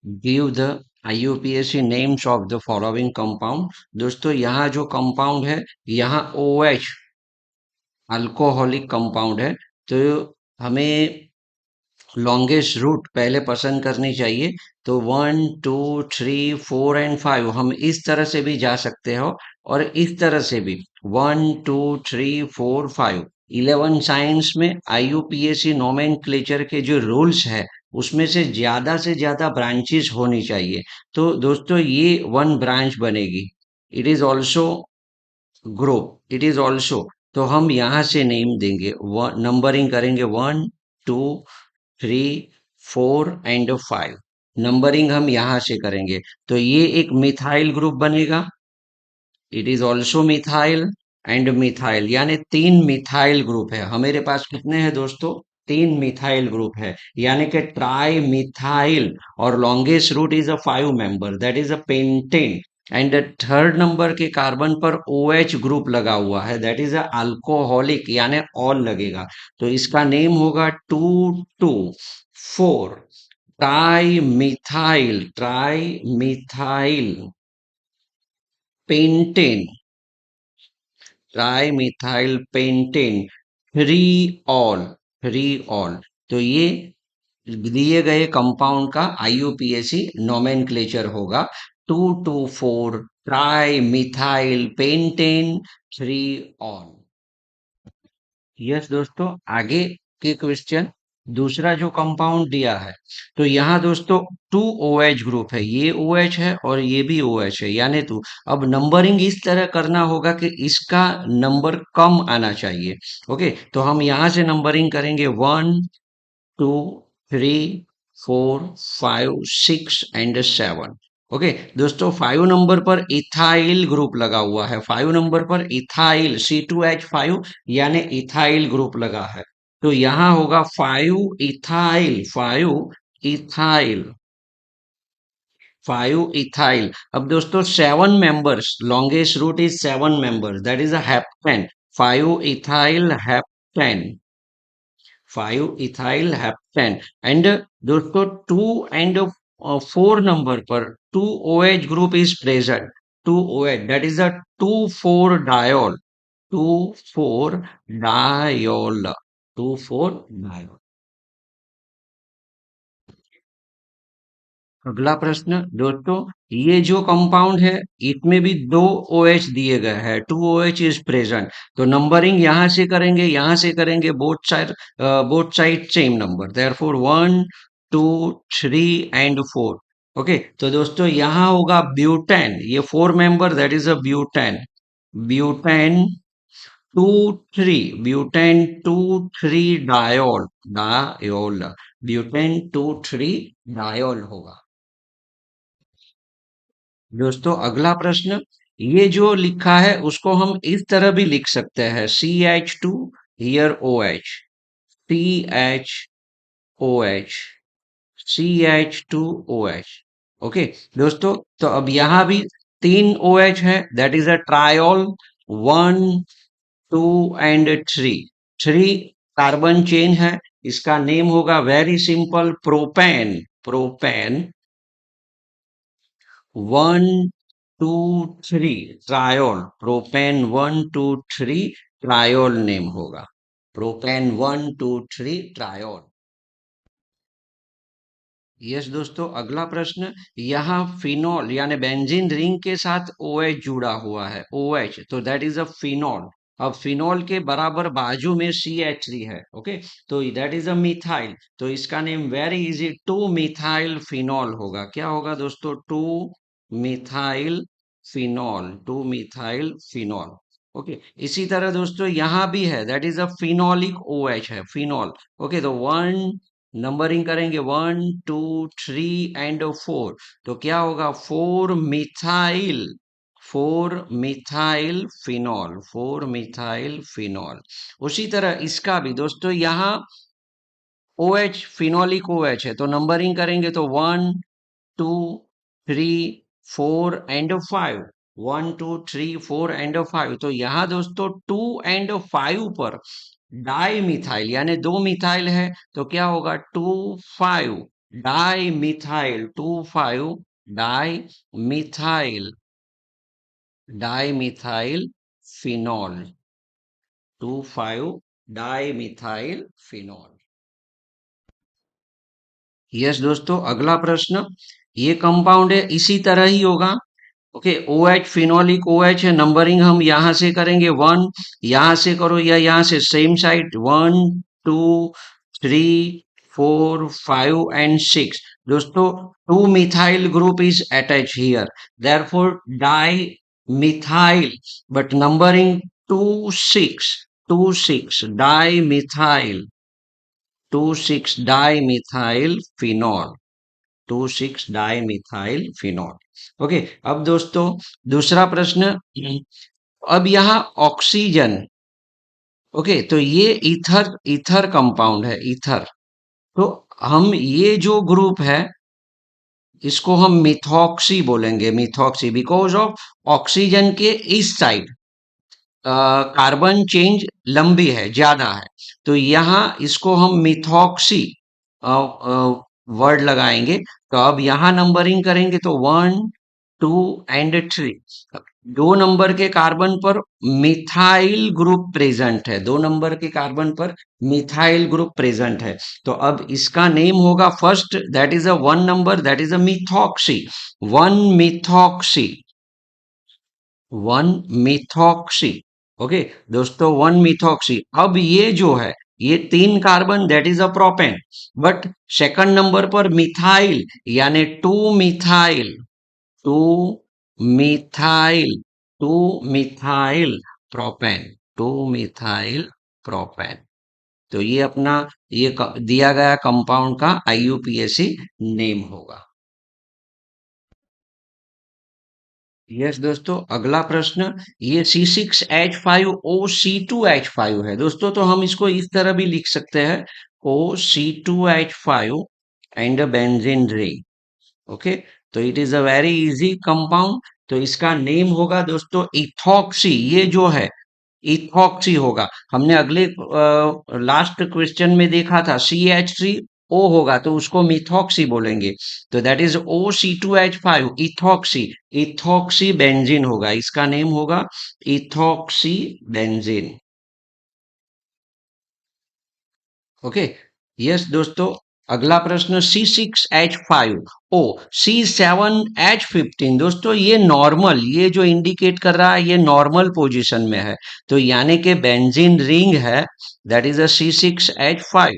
Give the IUPAC names of the following compound. दोस्तों यहाँ जो कंपाउंड है, यहाँ OH अल्कोहलिक कंपाउंड है। तो हमें लॉन्गेस्ट रूट पहले पसंद करनी चाहिए। तो 1 2 3 4 एंड 5 हम इस तरह से भी जा सकते हो और इस तरह से भी 1 2 3 4 5। 11 साइंस में IUPAC नोमेनक्लेचर के जो रूल्स है उसमें से ज्यादा ब्रांचेस होनी चाहिए। तो दोस्तों ये वन ब्रांच बनेगी। It is also group, it is also. तो हम यहाँ से नेम देंगे, नंबरिंग करेंगे 1 2 3 4 एंड 5। नंबरिंग हम यहाँ से करेंगे। तो ये एक मिथाइल ग्रुप बनेगा। It is also methyl and methyl, यानी तीन मिथाइल ग्रुप है। हमारे पास कितने हैं दोस्तों? तीन मिथाइल ग्रुप है, यानी कि ट्राई मिथाइल। और longest route is a 5 member, that is a pentane. And third number के कार्बन पर OH ग्रुप लगा हुआ है, दैट इज अ अल्कोहलिक, यानी ऑल लगेगा। तो इसका नेम होगा 2 2 4 tri methyl, tri methyl pentane, tri methyl pentane three all, three all. तो ये दिए गए कंपाउंड का IUPAC नोमेनक्लेचर होगा। 2 2 4 tri methyl pentane three all. Yes दोस्तों, आगे के क्वेश्चन। दूसरा जो कंपाउंड दिया है, तो यहाँ दोस्तों 2 OH ग्रुप है, ये OH है और ये भी OH है, यानी तो अब नंबरिंग इस तरह करना होगा कि इसका नंबर कम आना चाहिए। ओके, तो हम यहाँ से नंबरिंग करेंगे 1 2 3 4 5 6 एंड 7। ओके दोस्तों, 5 नंबर पर इथाइल ग्रुप लगा हुआ है, 5 नंबर पर इथाइल C2H5, यानी इथाइल ग्रुप लगा है। तो यहाँ होगा 5 इथाइल, 5 इथाइल, 5 इथाइल। अब दोस्तों 7 members, longest route is 7 members, that is a heptane. 5 ethyl heptane, 5 ethyl heptane. And दोस्तों 2 एंड 4 नंबर पर 2 OH group is present, 2 OH, that is a 2 4 diol, 2 4 diol, 2 4 diol. अगला प्रश्न दोस्तों, ये जो कंपाउंड है इसमें भी 2 OH दिए गए हैं, 2 OH इज प्रेजेंट। तो नंबरिंग यहाँ से करेंगे, यहाँ से करेंगे, both side same number, therefore 1 2 3 and 4। Okay, तो दोस्तों यहाँ होगा ब्यूटेन, ये 4 member, that is a butane, butane 2 3, butane 2 3 diol, diol, butane 2 3 diol होगा। दोस्तों अगला प्रश्न, ये जो लिखा है उसको हम इस तरह भी लिख सकते हैं, CH2 here OH, CHOH, CH2OH। Okay दोस्तों, तो अब यहाँ भी 3 OH है, that is a triol, 1 2 and 3, 3 carbon chain है। इसका नेम होगा very simple, propane, propane 1 2 3 triol, propane 1 2 3 triol name होगा, प्रोपेन 1 2 3 ट्रायोल। यस दोस्तों, अगला प्रश्न, यहाँ फिनॉल यानी बेंजीन रिंग के साथ OH जुड़ा हुआ है, OH, तो दैट इज अ फिनॉल। अब फिनॉल के बराबर बाजू में CH3 है। ओके, तो दैट इज अ मिथाइल। तो इसका name very easy, 2 methyl phenol होगा। क्या होगा दोस्तों? 2 methyl phenol, 2 methyl phenol. Okay, इसी तरह दोस्तों यहाँ भी है, that is a phenolic OH है, फिनॉल। ओके, तो नंबरिंग करेंगे 1 2 3 एंड 4। तो क्या होगा? 4 methyl, 4 methyl phenol, 4 methyl phenol. उसी तरह इसका भी दोस्तों यहाँ OH फिनोलिक OH है, तो नंबरिंग करेंगे तो 1 2 3 4 एंड 5, 1 2 3 4 एंड 5। तो यहाँ दोस्तों 2 एंड 5 पर डाई मिथाइल यानी 2 मिथाइल है, तो क्या होगा? 2 5, dimethyl 25 dimethyl dimethyl phenol 25 dimethyl phenol. Yes दोस्तों, अगला प्रश्न, ये कंपाउंड है इसी तरह ही होगा। Okay, O H phenolic O H है, नंबरिंग हम यहां से करेंगे वन, यहां से करो या यहां से, सेम साइड, 1 2 3 4 5 एंड 6। दोस्तों, two methyl group is attach here, therefore di methyl, but numbering 2 6, 2 6 di methyl, 2 6 di methyl phenol, 2 6 dimethyl phenol. Okay, अब दोस्तों दूसरा प्रश्न, अब यहाँ ऑक्सीजन, ओके, तो ये ईथर ईथर कंपाउंड है, ईथर। तो हम ये जो ग्रुप है इसको हम मिथॉक्सी बोलेंगे, मिथॉक्सी, बिकॉज ऑफ ऑक्सीजन के इस साइड कार्बन चेंज लंबी है, ज्यादा है, तो यहाँ इसको हम मिथॉक्सी वर्ड लगाएंगे। तो अब यहाँ नंबरिंग करेंगे तो 1 2 एंड 3, दो नंबर के कार्बन पर मिथाइल ग्रुप प्रेजेंट है, दो नंबर के कार्बन पर मिथाइल ग्रुप प्रेजेंट है। तो अब इसका नेम होगा first, that is a one number, that is a methoxy, one methoxy, one methoxy. Okay दोस्तों, वन मिथॉक्सी। अब ये जो है, ये तीन carbon, that is a propane, but second नंबर पर मिथाइल, यानी two methyl, two methyl, two methyl propane, two methyl propane. तो ये अपना दिया गया कंपाउंड का आईयूपीएसी नेम होगा। यस दोस्तों, अगला प्रश्न, ये C6H5O C2H5 है दोस्तों, तो हम इसको इस तरह भी लिख सकते हैं, O C2H5 and benzene ring. Okay, तो it is a very easy compound, तो इसका नेम होगा दोस्तों इथॉक्सी, ये जो है इथॉक्सी होगा। हमने अगले लास्ट क्वेश्चन में देखा था CH3O होगा, तो उसको मिथॉक्सी बोलेंगे, तो that is O C2H5 ethoxy, ethoxy benzene होगा, इसका नेम होगा इथॉक्सी बेंजीन। ओके, यस दोस्तों, अगला प्रश्न, C6H5O C7H15, दोस्तों ये नॉर्मल, ये जो इंडिकेट कर रहा है ये नॉर्मल पोजीशन में है, तो यानी कि बेंजीन रिंग है, that is a C6H5।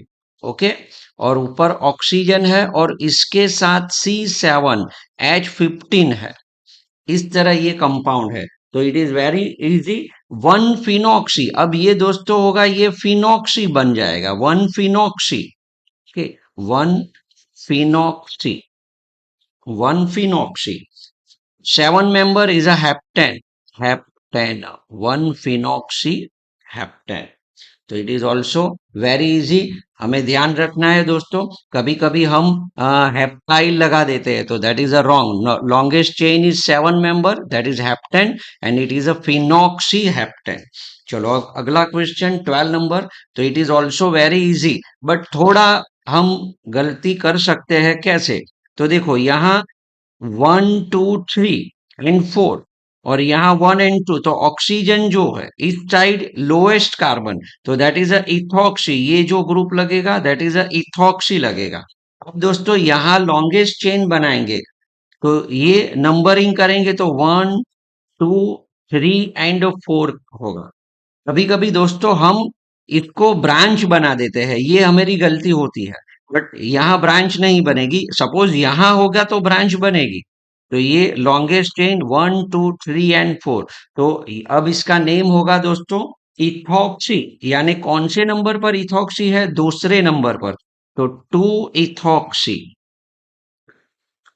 Okay, और ऊपर ऑक्सीजन है और इसके साथ C7H15 है, इस तरह ये कंपाउंड है, तो it is very easy, one phenoxy. अब ये दोस्तों होगा, ये फिनॉक्सी बन जाएगा, one phenoxy. Okay, one phenoxy, one phenoxy, seven member is a heptane, heptane, one phenoxy heptane. तो it is also very easy. हमें ध्यान रखना है दोस्तों, कभी कभी हम हेप्टाइल लगा देते हैं, तो that is a wrong, longest chain is seven member, that is heptane and it is a phenoxy heptane. चलो अब अगला क्वेश्चन 12 नंबर, तो it is also very easy, but थोड़ा हम गलती कर सकते हैं, कैसे? तो देखो यहाँ 1 2 3 एंड 4, और यहाँ 1 एंड 2, तो ऑक्सीजन जो है इस साइड लोएस्ट कार्बन, तो दैट इज अ इथॉक्सी, ये जो ग्रुप लगेगा दैट इज अ इथॉक्सी लगेगा। अब दोस्तों यहाँ लॉन्गेस्ट चेन बनाएंगे, तो ये नंबरिंग करेंगे तो 1 2 3 एंड 4 होगा। कभी कभी दोस्तों हम इसको ब्रांच बना देते हैं, ये हमारी गलती होती है, बट यहाँ ब्रांच नहीं बनेगी, सपोज यहाँ होगा तो ब्रांच बनेगी। तो ये लॉन्गेस्ट चेन 1 2 3 एंड 4, तो अब इसका नेम होगा दोस्तों इथॉक्सी, यानी कौन से नंबर पर इथॉक्सी है? दूसरे नंबर पर, तो two ethoxy,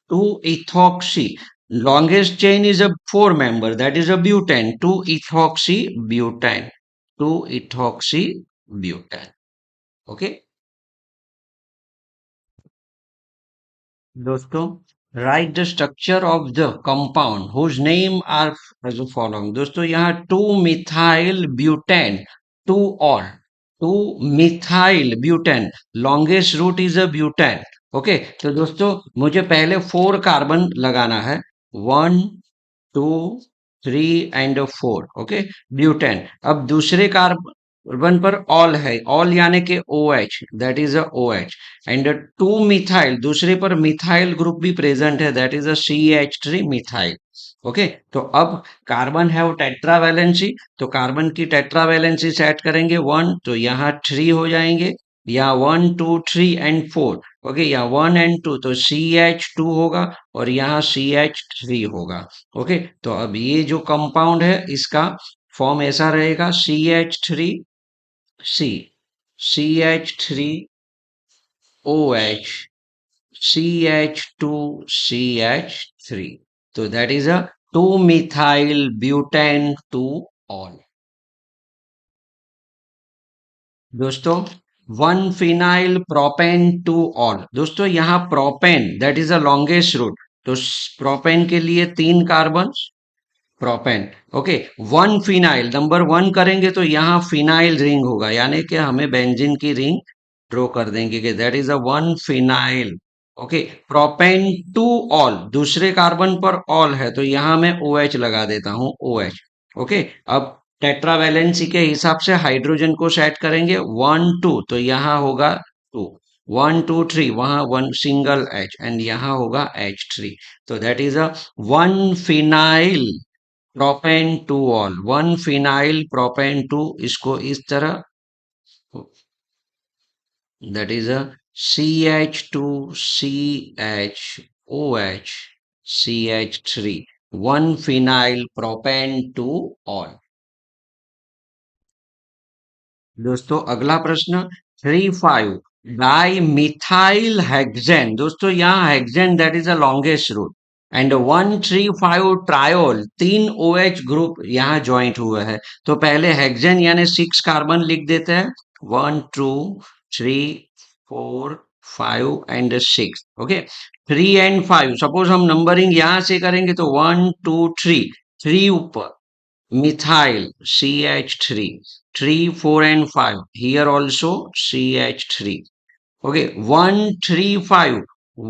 two ethoxy. Longest chain is a four member, that is a butane, 2 ethoxy butane, 2 ethoxy butane। Okay दोस्तों, write the structure of the compound whose name are as following। दोस्तों यहाँ 2 methyl butane, 2 और 2 methyl butane, longest root is a butane, okay, तो दोस्तों मुझे पहले 4 carbon लगाना है, 1 2 3 एंड 4। Okay, butane. अब दूसरे कार्बन पर ऑल है, ऑल यानी कि OH, that is a OH। And 2 methyl, दूसरे पर मिथाइल ग्रुप भी प्रेजेंट है, that is a CH3 methyl. Okay, तो अब कार्बन है वो टेट्रावैलेंसी, तो कार्बन की टेट्रावैलेंसी सेट करेंगे 1, तो यहाँ 3 हो जाएंगे, या 1 2 3 एंड 4। ओके, या 1 एंड 2 तो CH2 होगा, और यहाँ CH3 होगा। ओके, तो अब ये जो कंपाउंड है इसका फॉर्म ऐसा रहेगा, CH3C, CH3OH, CH2CH3। तो that is a 2 methyl butane 2 all. दोस्तों 1 phenyl propane 2 ऑल। दोस्तों यहाँ propane that is a longest route, तो प्रोपेन के लिए 3 carbon, propane. Okay, 1 phenyl, number 1 करेंगे तो यहाँ फिनाइल रिंग होगा, यानी कि हमें बेंजीन की रिंग ड्रॉ कर देंगे कि that is a 1 phenyl. Okay, propane 2 all, दूसरे कार्बन पर ऑल है तो यहाँ मैं OH लगा देता हूँ, OH। ओके, अब टेट्रावैलेंसी के हिसाब से हाइड्रोजन को सेट करेंगे, 1 2 तो यहाँ होगा 2, 1 2 3 वहां 1 सिंगल H, एंड यहाँ होगा H3। तो that is a 1 phenyl propane 2 all, 1 phenyl propane 2, इसको इस तरह, that is a CH2CHOH CH3, 1 phenyl propane 2 all. दोस्तों अगला प्रश्न, 3 5 डाई मिथाइल हेक्सेन। दोस्तों यहाँ hexane that is a longest route, and 1 3 5 triol, 3 OH group यहाँ ज्वाइंट हुए हैं, तो पहले हेक्सेन यानी 6 कार्बन लिख देते हैं, 1 2 3 4 5 एंड 6। ओके, 3 एंड 5, सपोज हम नंबरिंग यहाँ से करेंगे तो 1 2 3, 3 ऊपर methyl CH3, 3 4 and 5, here also CH3। okay, 1 3 5,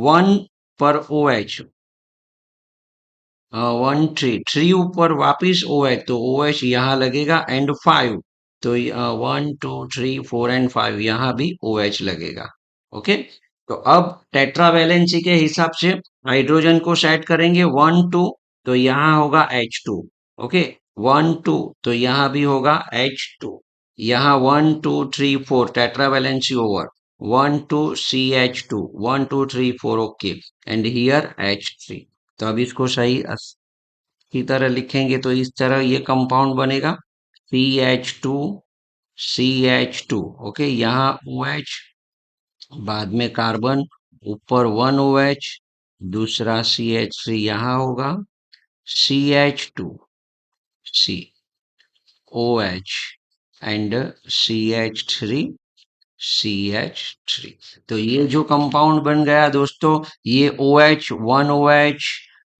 1 पर OH, 1 3 3 ऊपर वापिस OH, तो OH यहाँ लगेगा, एंड 5, तो 1 2 3 4 एंड 5 यहाँ भी OH लगेगा। ओके, तो अब टेट्रावैलेंसी के हिसाब से हाइड्रोजन को सेट करेंगे, 1 2 तो यहाँ होगा H2। ओके, 1 2 तो यहाँ भी होगा H2, यहाँ 1 2 3 4 tetravalency over, 1 2 CH2, 1 2 3 4। Okay, and here H3। तो अब इसको सही की तरह लिखेंगे तो इस तरह ये कंपाउंड बनेगा, CH2CH2। ओके, यहाँ OH, बाद में कार्बन, ऊपर 1 OH, दूसरा CH3 यहाँ होगा, CH2C OH एंड CH3 तो ये जो कंपाउंड बन गया दोस्तों, ये OH, 1 OH,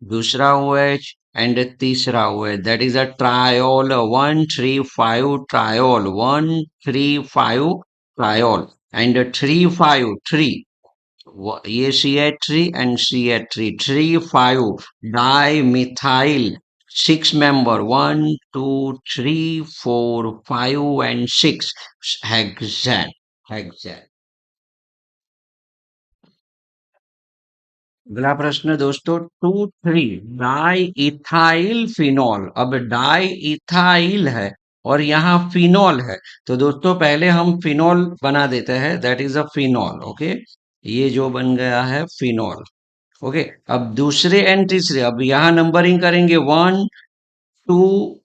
दूसरा OH एंड तीसरा OH, that is a triol, 1 3 5 triol, 1 3 5 triol, and 3 5 3, ये CH3 and CH3, 3 5 di methyl, 6 member, 1 2 3 4 5 and 6 hexane, hexane. अगला प्रश्न दोस्तों, 2 3 डाई इथाइल फिनॉल। अब डाई इथाइल है और यहाँ फिनॉल है, तो दोस्तों पहले हम फिनॉल बना देते हैं, that is a phenol. Okay, ये जो बन गया है फिनॉल। ओके, अब दूसरे एंड तीसरे, अब यहाँ नंबरिंग करेंगे, 1 2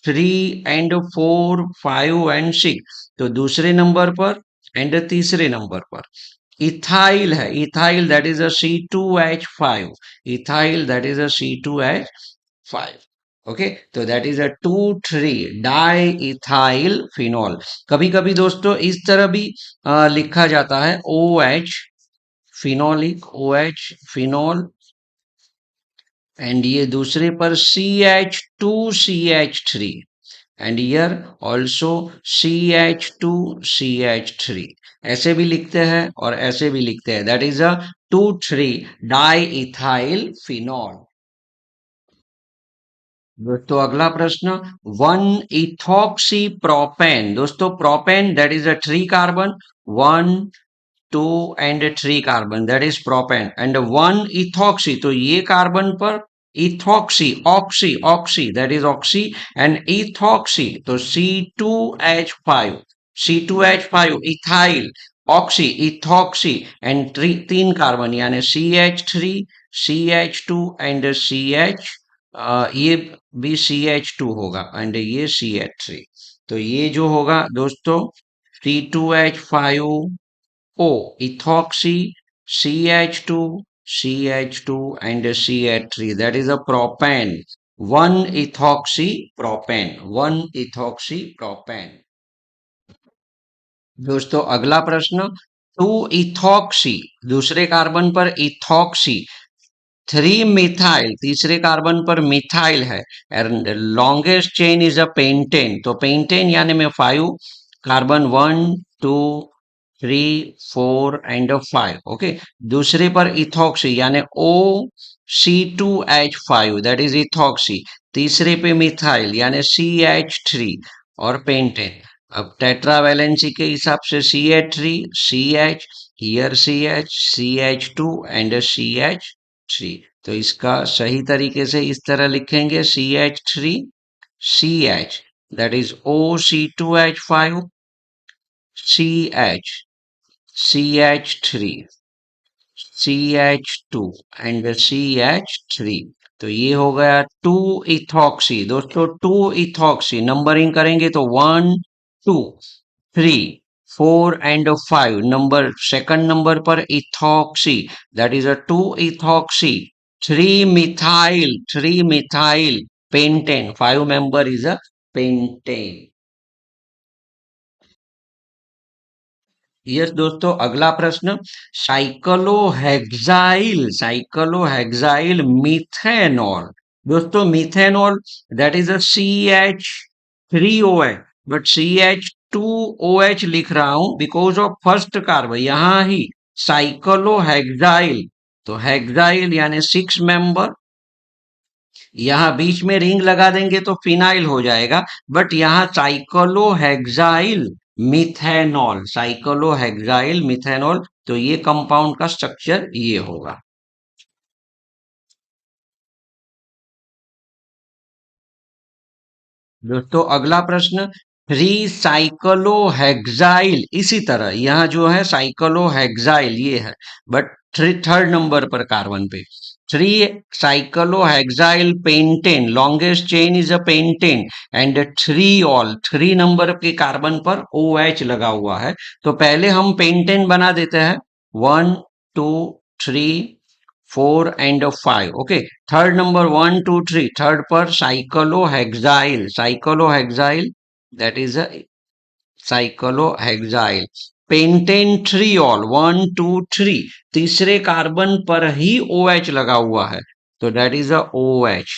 3 एंड 4 5 एंड 6, तो दूसरे नंबर पर एंड तीसरे नंबर पर इथाइल है, ethyl that is a C2H5, ethyl that is a C2H5। Okay, तो that is a 2 3 di ethyl phenol. कभी कभी दोस्तों इस तरह भी लिखा जाता है, OH phenolic, OH phenol, and ये दूसरे पर CH2CH3, and year also CH2CH3। ऐसे भी लिखते हैं और ऐसे भी लिखते हैं, that is a 2,3 die ethyl phenol. दोस्तों अगला प्रश्न, वन इथॉक्सी प्रोपेन। दोस्तों propane that is a 3 carbon, one two and 3 carbon, that is propane, and one ethoxy, तो ये कार्बन पर ethoxy, oxy oxy that is oxy, and ethoxy तो C2H5, C2H5 ethyl, oxy ethoxy, and 3 carbon यानी CH3, CH2 and CH, ये भी CH2 होगा and ये CH3। तो ये जो होगा दोस्तों, C2H5 O ethoxy, CH2, CH2 and CH3, that is a propane, one ethoxy propane, one ethoxy propane। दोस्तों अगला प्रश्न, टू इथॉक्सी, दूसरे कार्बन पर इथॉक्सी, 3 मिथाइल, तीसरे कार्बन पर मिथाइल है, and longest chain is a pentane, तो पेंटेन यानी में 5 कार्बन, 1 2 3 4 एंड 5, ओके। दूसरे पर इथॉक्सी यानी OC2H5 दैट इज इथॉक्सी, तीसरे पे मिथाइल यानी CH3 और पेंटेन। अब टेट्रा वैलेंसी के हिसाब से CH3, CH, here CH, CH2 and CH3। तो इसका सही तरीके से इस तरह लिखेंगे, CH3, CH, that is OC2H5, CH, CH3, CH2 and CH3। तो ये हो गया टू इथॉक्सी। दोस्तों टू इथॉक्सी नंबरिंग करेंगे तो 1 2 3 4 एंड 5, नंबर सेकंड नंबर पर ethoxy, that is a two ethoxy, 3 methyl pentane, 5 member is a pentane. Yes दोस्तों अगला प्रश्न, साइक्लोहेक्साइल मिथेनॉल। दोस्तों methanol that is a CH3OH, but CH2OH लिख रहा हूं बिकॉज ऑफ फर्स्ट कार्बन, यहां ही साइक्लोहेक्साइल, तो हेक्साइल यानी 6 मेंबर, यहाँ बीच में रिंग लगा देंगे तो फिनाइल हो जाएगा, बट यहाँ साइक्लोहेक्साइल मिथेनॉल, साइक्लोहेक्साइल मिथेनॉल, तो ये कंपाउंड का स्ट्रक्चर ये होगा। दोस्तों अगला प्रश्न, थ्री साइक्लोहेक्साइल, इसी तरह यहाँ जो है साइक्लोहेक्साइल ये है, बट थर्ड नंबर पर कार्बन पे 3 cyclohexyl pentane, longest chain is a pentane, and 3 number के कार्बन पर OH लगा हुआ है। तो पहले हम पेंटेन बना देते हैं, 1 2 3 4 and 5, okay. Third number 1 2 3, third पर cyclohexyl, cyclohexyl that is a cyclohexyl, pentane triol 1 2 3, तीसरे कार्बन पर ही OH लगा हुआ है, तो that is a OH,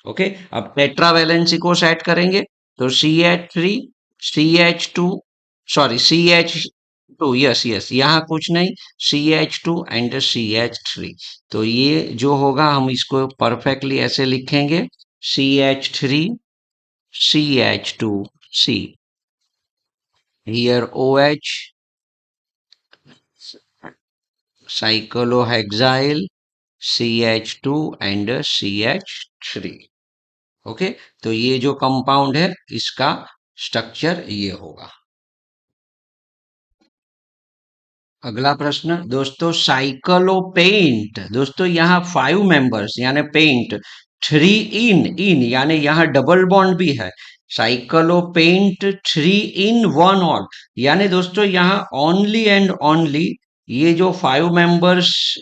okay. अब टेट्रा वैलेंसी को सेट करेंगे तो CH3, CH2, sorry CH2, yes yes यहाँ कुछ नहीं, CH2 एंड CH3। तो ये जो होगा हम इसको परफेक्टली ऐसे लिखेंगे, CH3, CH2, C, here OH, cyclohexyl, CH2 and CH3, okay. तो ये जो कंपाउंड है इसका स्ट्रक्चर ये होगा। अगला प्रश्न दोस्तों, साइक्लोपेंट। दोस्तों यहाँ 5 मेंबर्स यानी पेंट, 3 इन यानी यहाँ डबल बॉन्ड भी है, साइक्लोपेंट 3 in 1 ऑल, यानी दोस्तों यहाँ ओनली एंड ओनली ये जो 5 मेंबर्स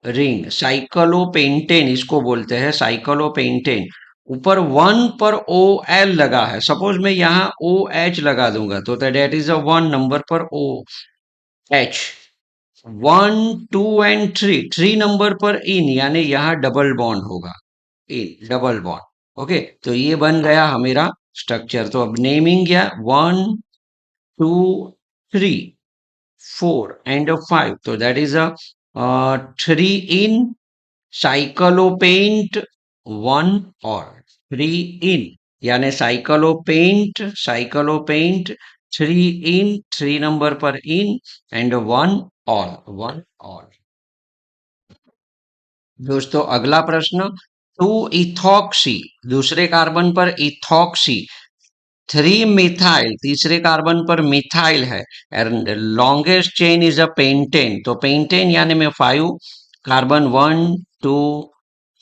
रिंग साइक्लोपेंटेन इसको बोलते हैं, साइक्लोपेंटेन, ऊपर 1 पर OL लगा है, सपोज मैं यहाँ OH लगा दूंगा तो दैट इज अ 1 नंबर पर OH, 1 2 एंड 3 नंबर पर इन यानी यहाँ डबल बॉन्ड होगा, इन डबल बॉन्ड, ओके। तो ये बन गया हमेरा स्ट्रक्चर। तो अब नेमिंग क्या, 1 2 3 4 and 5, तो दैट इज अ 3 in साइक्लोपेंट 1 और 3 in, यानी साइक्लोपेंट 3 in, 3 नंबर पर इन एंड 1 और। दोस्तों अगला प्रश्न, 2 इथॉक्सी, दूसरे कार्बन पर इथॉक्सी, 3 मिथाइल, तीसरे कार्बन पर मिथाइल है, and longest chain is a pentane, तो पेंटेन यानी में 5 कार्बन, 1 2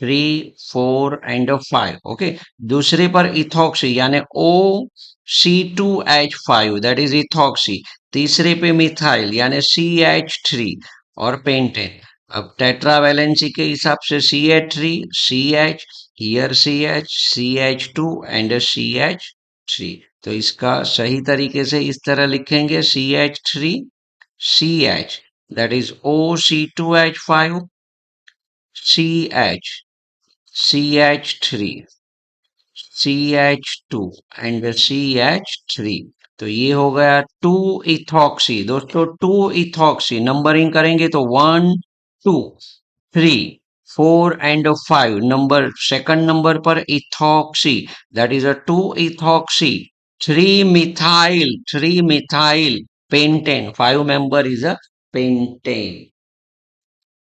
3 4 and 5, ओके। दूसरे पर इथॉक्सी यानी OC2H5, दैट इज इथॉक्सी, तीसरे पे मिथाइल यानी CH3 और पेंटेन। अब टेट्रा वैलेंसी के हिसाब से CH3 CH, here CH two and CH3, तो इसका सही तरीके से इस तरह लिखेंगे, CH3 CH, that is OC2H5 CH, CH3 CH2 and CH3, तो ये हो गया 2 इथॉक्सी। दोस्तों 2 इथॉक्सी नंबरिंग करेंगे तो 1 2 3 4 and 5, नंबर सेकंड नंबर पर ethoxy, that is a 2 ethoxy, 3 methyl pentane, 5 member is a pentane.